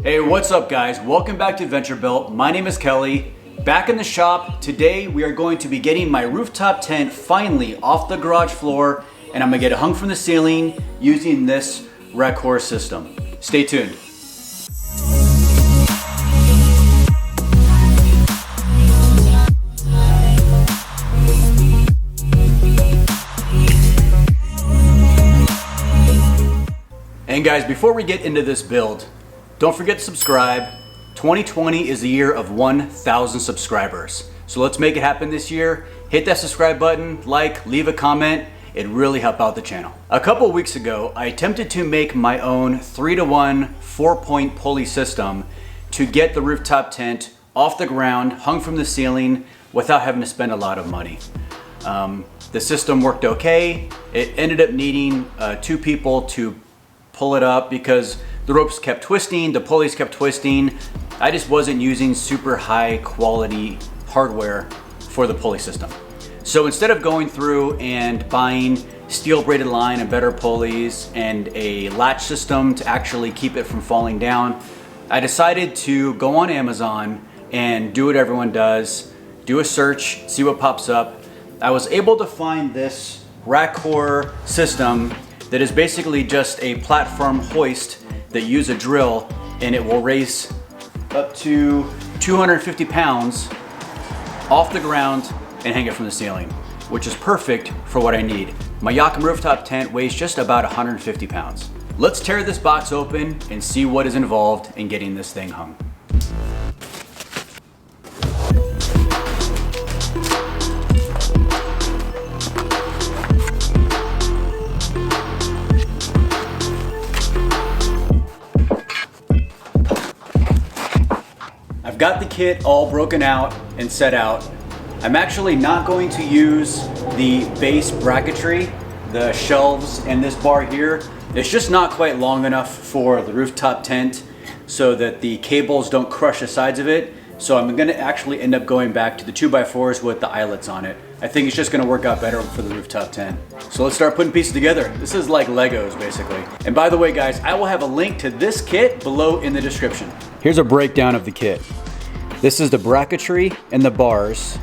Hey, what's up guys? Welcome back to Adventure Built. My name is Kelly. Back in the shop. Today we are going to be getting my rooftop tent finally off the garage floor, and I'm gonna get it hung from the ceiling using this Racor system. Stay tuned. And guys, before we get into this build, don't forget to subscribe. 2020 is the year of 1,000 subscribers. So let's make it happen this year. Hit that subscribe button, like, leave a comment. It really helps out the channel. A couple of weeks ago, I attempted to make my own 3-to-1 4-point pulley system to get the rooftop tent off the ground, hung from the ceiling, without having to spend a lot of money. The system worked okay. It ended up needing 2 people to pull it up because the ropes kept twisting, the pulleys kept twisting. I just wasn't using super high quality hardware for the pulley system. So instead of going through and buying steel braided line and better pulleys and a latch system to actually keep it from falling down, I decided to go on Amazon and do what everyone does, do a search, see what pops up. I was able to find this Racor system that is basically just a platform hoist that use a drill, and it will raise up to 250 pounds off the ground and hang it from the ceiling, which is perfect for what I need. My Yakima rooftop tent weighs just about 150 pounds. Let's tear this box open and see what is involved in getting this thing hung. I've got the kit all broken out and set out. I'm actually not going to use the base bracketry, the shelves and this bar here. It's just not quite long enough for the rooftop tent so that the cables don't crush the sides of it. So I'm gonna actually end up going back to the 2x4s with the eyelets on it. I think it's just gonna work out better for the rooftop tent. So let's start putting pieces together. This is like Legos basically. And by the way guys, I will have a link to this kit below in the description. Here's a breakdown of the kit. This is the bracketry and the bars.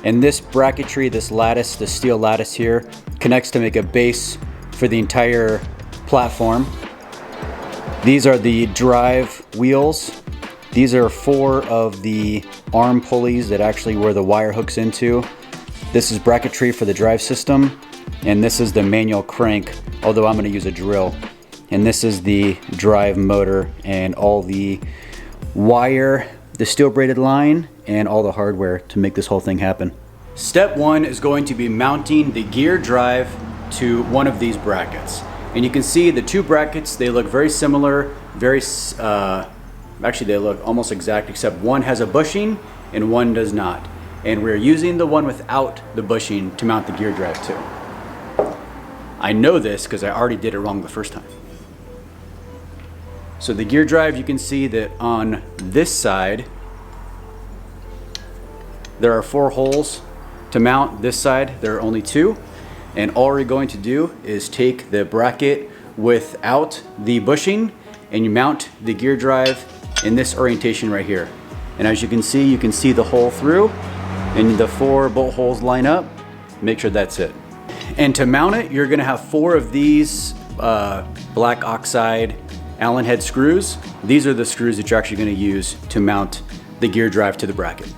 And this bracketry, this lattice, the steel lattice here, connects to make a base for the entire platform. These are the drive wheels. These are 4 of the arm pulleys that actually where the wire hooks into. This is bracketry for the drive system. And this is the manual crank, although I'm gonna use a drill. And this is the drive motor and all the wire, the steel braided line, and all the hardware to make this whole thing happen. Step 1 is going to be mounting the gear drive to one of these brackets. And you can see the 2 brackets, they look very similar, actually they look almost exact, except one has a bushing and one does not. And we're using the one without the bushing to mount the gear drive to. I know this because I already did it wrong the first time. So the gear drive, you can see that on this side, there are 4 holes to mount. This side, there are only 2. And all we're going to do is take the bracket without the bushing and you mount the gear drive in this orientation right here. And as you can see the hole through and the 4 bolt holes line up. Make sure that's it. And to mount it, you're gonna have 4 of these black oxide Allen head screws. These are the screws that you're actually going to use to mount the gear drive to the bracket.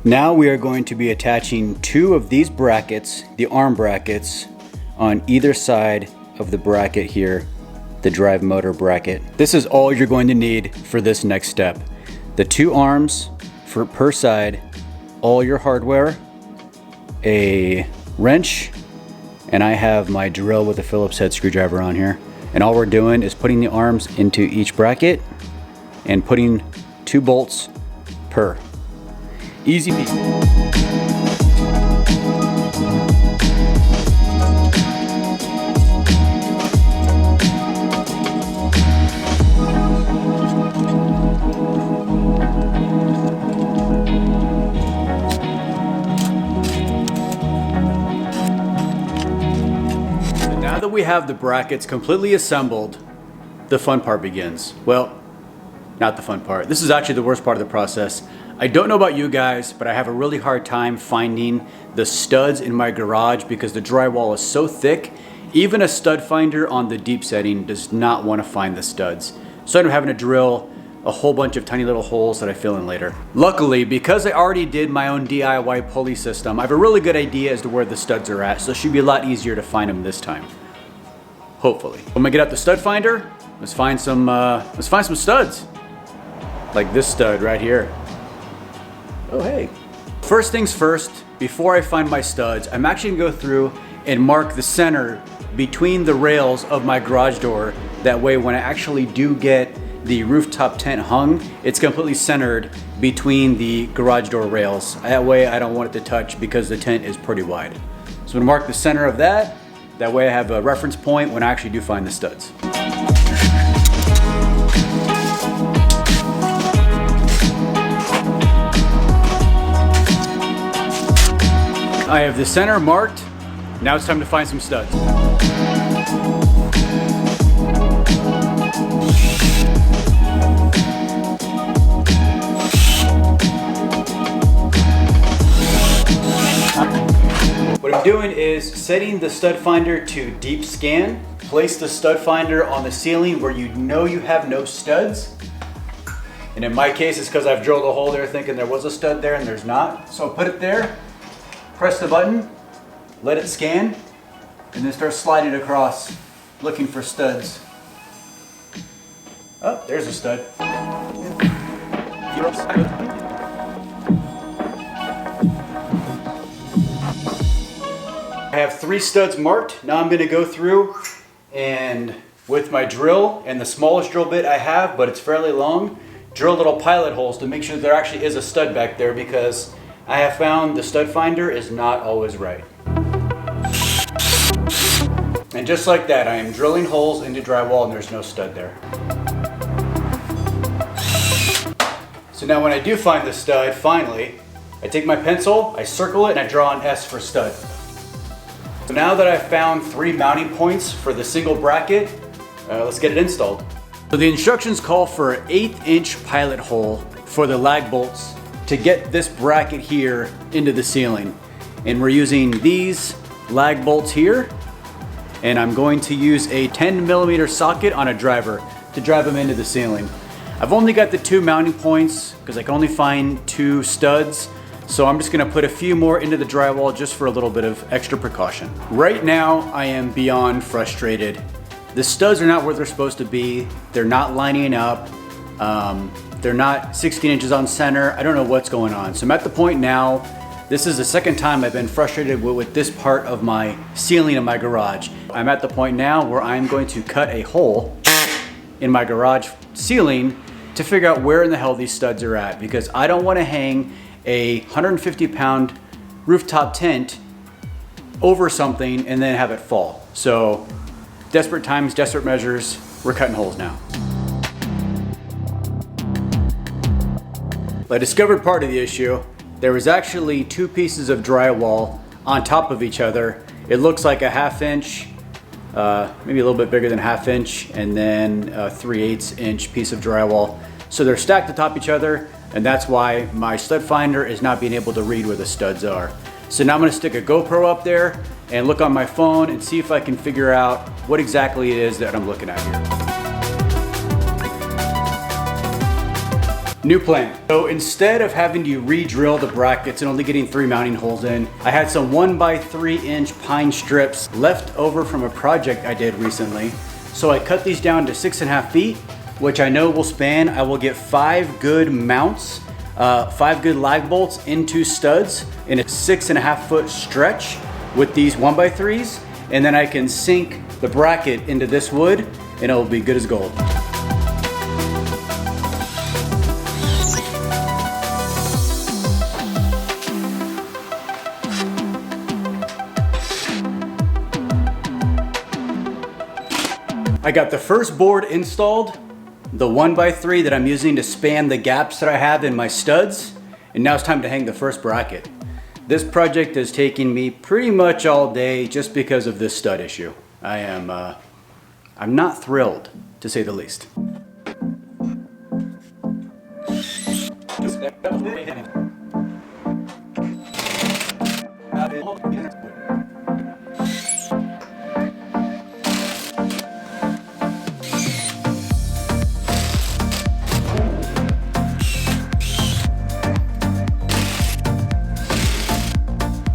Now we are going to be attaching 2 of these brackets, the arm brackets, on either side of the bracket here, the drive motor bracket. This is all you're going to need for this next step. The 2 arms per side, all your hardware, a wrench, and I have my drill with a Phillips head screwdriver on here. And all we're doing is putting the arms into each bracket and putting 2 bolts per. Easy peasy. we have the brackets completely assembled, the fun part begins. Well, not the fun part. This is actually the worst part of the process. I don't know about you guys, but I have a really hard time finding the studs in my garage because the drywall is so thick. Even a stud finder on the deep setting does not want to find the studs. So I'm having to drill a whole bunch of tiny little holes that I fill in later. Luckily, because I already did my own DIY pulley system, I have a really good idea as to where the studs are at, so it should be a lot easier to find them this time. Hopefully. I'm gonna get out the stud finder. Let's find some studs. Like this stud right here. Oh, hey. First things first, before I find my studs, I'm actually gonna go through and mark the center between the rails of my garage door. That way, when I actually do get the rooftop tent hung, it's completely centered between the garage door rails. That way, I don't want it to touch because the tent is pretty wide. So I'm gonna mark the center of that. That way I have a reference point when I actually do find the studs. I have the center marked. Now it's time to find some studs. What I'm doing is setting the stud finder to deep scan. Place the stud finder on the ceiling where you know you have no studs. And in my case, it's because I've drilled a hole there thinking there was a stud there and there's not. So I'll put it there. Press the button, let it scan, and then start sliding across, looking for studs. Oh, there's a stud. I have 3 studs marked. Now I'm gonna go through and with my drill and the smallest drill bit I have, but it's fairly long, drill little pilot holes to make sure there actually is a stud back there because I have found the stud finder is not always right. And just like that, I am drilling holes into drywall and there's no stud there. So now when I do find the stud, finally, I take my pencil, I circle it, and I draw an S for stud. So now that I've found 3 mounting points for the single bracket, let's get it installed. So the instructions call for an 1/8" pilot hole for the lag bolts to get this bracket here into the ceiling. And we're using these lag bolts here. And I'm going to use a 10mm socket on a driver to drive them into the ceiling. I've only got the 2 mounting points because I can only find 2 studs. So I'm just gonna put a few more into the drywall just for a little bit of extra precaution. Right now, I am beyond frustrated. The studs are not where they're supposed to be. They're not lining up. They're not 16 inches on center. I don't know what's going on. So I'm at the point now, this is the second time I've been frustrated with this part of my ceiling in my garage. I'm at the point now where I'm going to cut a hole in my garage ceiling to figure out where in the hell these studs are at because I don't want to hang a 150-pound rooftop tent over something and then have it fall. So desperate times, desperate measures, we're cutting holes now. I discovered part of the issue. There was actually 2 pieces of drywall on top of each other. It looks like a 1/2 inch, maybe a little bit bigger than 1/2 inch, and then a 3/8 inch piece of drywall. So they're stacked atop each other, and that's why my stud finder is not being able to read where the studs are. So now I'm gonna stick a GoPro up there and look on my phone and see if I can figure out what exactly it is that I'm looking at here. New plan. So instead of having to re-drill the brackets and only getting 3 mounting holes in, I had some 1x3 inch pine strips left over from a project I did recently. So I cut these down to 6.5 feet, which I know will span. I will get 5 good mounts, 5 good lag bolts into studs in a 6.5 foot stretch with these 1x3s. And then I can sink the bracket into this wood and it will be good as gold. I got the first board installed, the 1x3 that I'm using to span the gaps that I have in my studs, and now it's time to hang the first bracket. This project is taking me pretty much all day just because of this stud issue. I'm not thrilled, to say the least.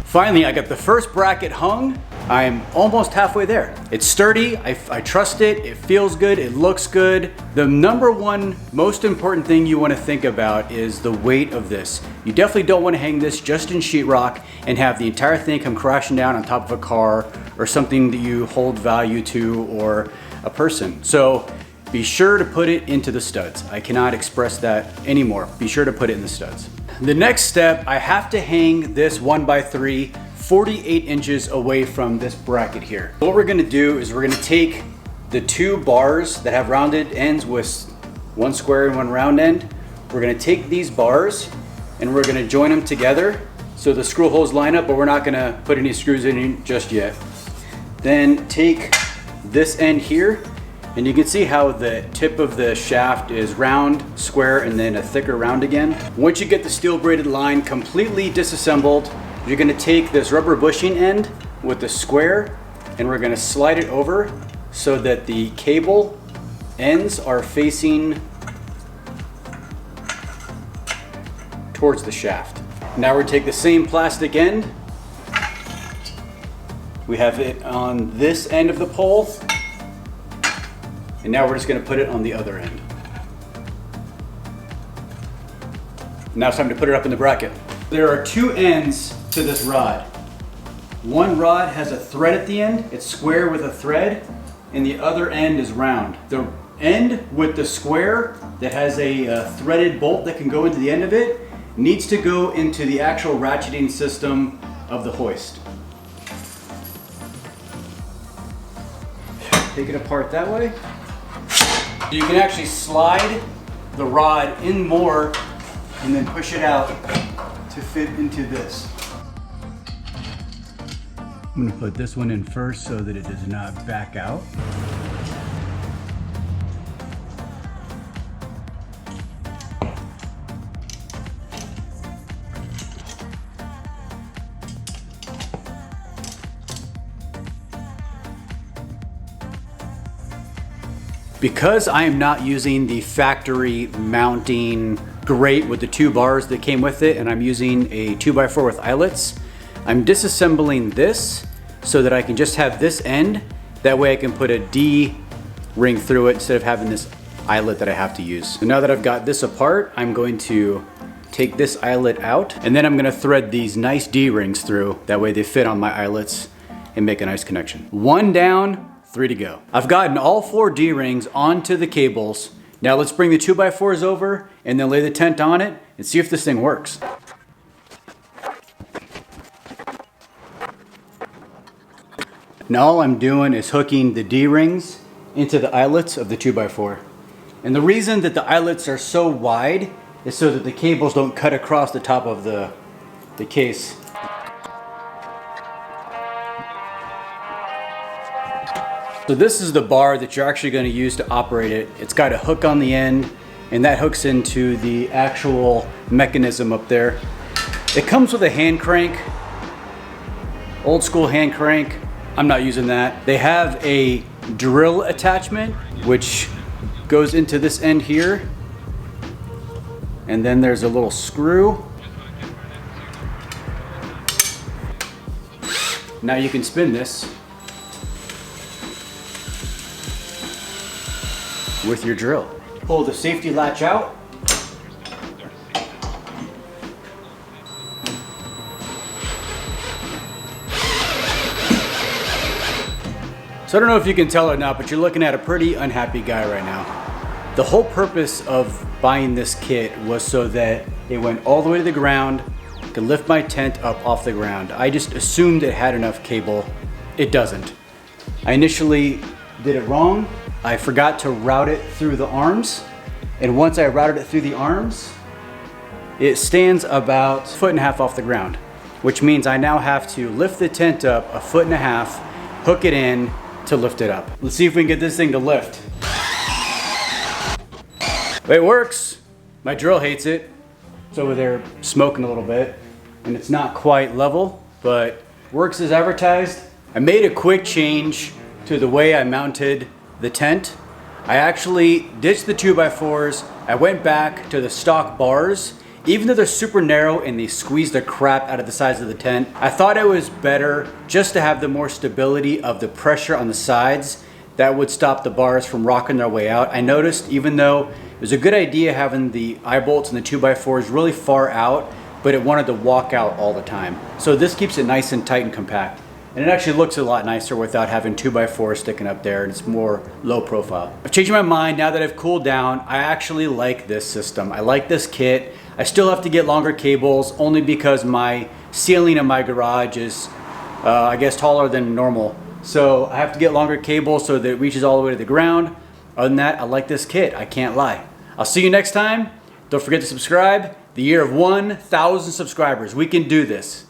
Finally, I got the first bracket hung. I'm almost halfway there. It's sturdy, I trust it, it feels good, it looks good. The number one most important thing you want to think about is the weight of this. You definitely don't want to hang this just in sheetrock and have the entire thing come crashing down on top of a car or something that you hold value to or a person. So be sure to put it into the studs. I cannot express that anymore. Be sure to put it in the studs. The next step, I have to hang this 1x3 48 inches away from this bracket here. What we're gonna do is we're gonna take the two bars that have rounded ends with one square and one round end. We're gonna take these bars and we're gonna join them together so the screw holes line up, but we're not gonna put any screws in just yet. Then take this end here, and you can see how the tip of the shaft is round, square, and then a thicker round again. Once you get the steel braided line completely disassembled, you're gonna take this rubber bushing end with the square and we're gonna slide it over so that the cable ends are facing towards the shaft. Now we're gonna take the same plastic end. We have it on this end of the pole. And now we're just gonna put it on the other end. Now it's time to put it up in the bracket. There are two ends to this rod. One rod has a thread at the end, it's square with a thread, and the other end is round. The end with the square that has a threaded bolt that can go into the end of it needs to go into the actual ratcheting system of the hoist. Take it apart that way. You can actually slide the rod in more and then push it out to fit into this. I'm gonna put this one in first so that it does not back out. Because I am not using the factory mounting grate with the two bars that came with it, and I'm using a 2x4 with eyelets, I'm disassembling this so that I can just have this end. That way I can put a D ring through it instead of having this eyelet that I have to use. So now that I've got this apart, I'm going to take this eyelet out, and then I'm gonna thread these nice D rings through. That way they fit on my eyelets and make a nice connection. One down, 3 to go. I've gotten all 4 D rings onto the cables. Now let's bring the 2x4s over and then lay the tent on it and see if this thing works. Now all I'm doing is hooking the D rings into the eyelets of the 2x4. And the reason that the eyelets are so wide is so that the cables don't cut across the top of the case. So this is the bar that you're actually going to use to operate it. It's got a hook on the end, and that hooks into the actual mechanism up there. It comes with a hand crank, old school hand crank. I'm not using that. They have a drill attachment, which goes into this end here. And then there's a little screw. Now you can spin this with your drill. Pull the safety latch out. So I don't know if you can tell or not, but you're looking at a pretty unhappy guy right now. The whole purpose of buying this kit was so that it went all the way to the ground, could lift my tent up off the ground. I just assumed it had enough cable. It doesn't. I initially did it wrong. I forgot to route it through the arms, and once I routed it through the arms, it stands about 1.5 feet off the ground, which means I now have to lift the tent up 1.5 feet, hook it in, to lift it up. Let's see if we can get this thing to lift. It works. My drill hates it. It's over there smoking a little bit and it's not quite level, but works as advertised. I made a quick change to the way I mounted the tent. I actually ditched the 2x4s. I went back to the stock bars. Even though they're super narrow and they squeeze the crap out of the sides of the tent, I thought it was better just to have the more stability of the pressure on the sides that would stop the bars from rocking their way out. I noticed even though it was a good idea having the eye bolts and the 2x4s really far out, but it wanted to walk out all the time. So this keeps it nice and tight and compact. And it actually looks a lot nicer without having 2x4 sticking up there, and it's more low profile. I've changed my mind now that I've cooled down. I actually like this system. I like this kit. I still have to get longer cables only because my ceiling in my garage is, I guess, taller than normal. So I have to get longer cables so that it reaches all the way to the ground. Other than that, I like this kit. I can't lie. I'll see you next time. Don't forget to subscribe. The year of 1,000 subscribers. We can do this.